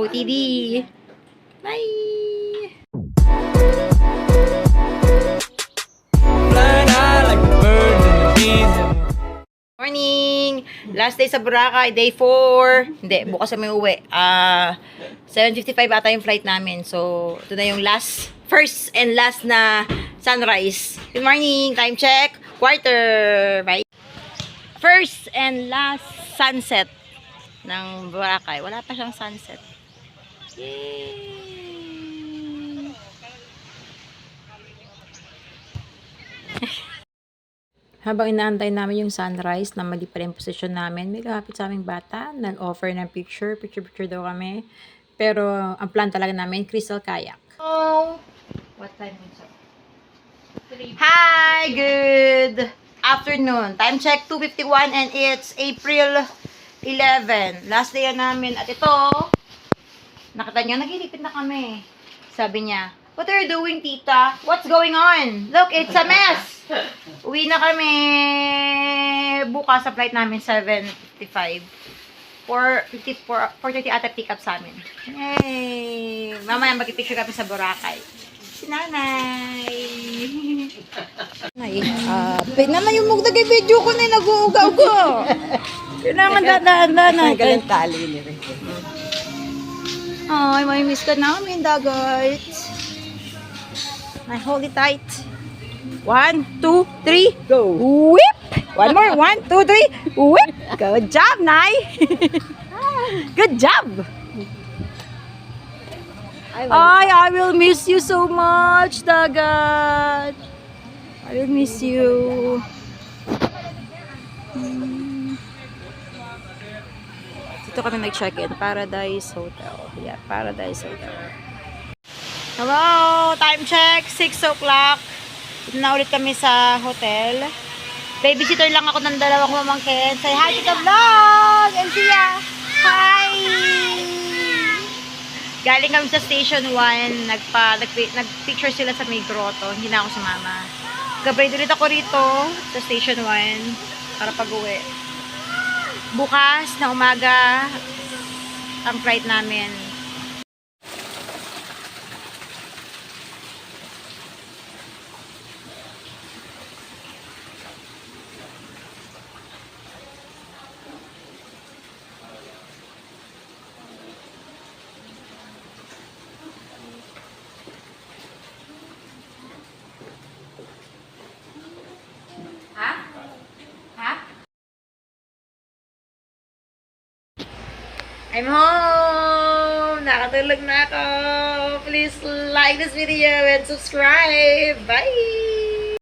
OOTD. Bye! Flying high like the birds and the bees. Morning! Last day sa Boracay, day 4. Hindi, bukas kami uwi. 7:55 ata yung flight namin. So, ito na yung first and last na sunrise. Good morning! Time check. Quarter. Bye! First and last sunset ng Boracay. Wala pa siyang sunset. Yay! Habang inaantay namin yung sunrise na mali pa rin posisyon namin, may lumapit sa aming bata, nag-offer ng picture daw kami. Pero ang plan talaga namin, crystal kayak. Oh! What time is it? Hi! Good afternoon. Time check, 2:51 and it's April 11. Last day na namin. At ito, nakita niyo, nagilipid na kami. Sabi niya, what are you doing, tita? What's going on? Look, it's a mess! Uwi na kami bukas sa flight namin, 7:55. 4:30 ata pick up sa amin. Yay! Mamaya mag-picture kami sa Boracay. Si nanay! Naman yung magdagay video ko na nag-uugaw ko. Kailangan dadaan-daan natin. Galang tali ni Rin. Ay, may miss ka namin, dagat. I hold it tight. 1, 2, 3, Go! whip! One more, 1, 2, 3, whip! Good job, Nay! Good job! Ay, I will miss you so much, dagat. I will miss you. Dito kami nag-check-in. Paradise Hotel. Yeah, Paradise Hotel. Hello! Time check, 6 o'clock. Dito na ulit kami sa hotel. Babysitter lang ako ng dalawang mamangkin. Say hi to the vlog! And siya! Hi! Galing kami sa Station 1. Nag-picture sila sa may grotto. Hindi na ako sumama. Gabay ulit ako rito sa Station 1 para pag-uwi. Bukas na umaga ang flight namin. I'm home! Nakatulog na ako! Please like this video and subscribe! Bye!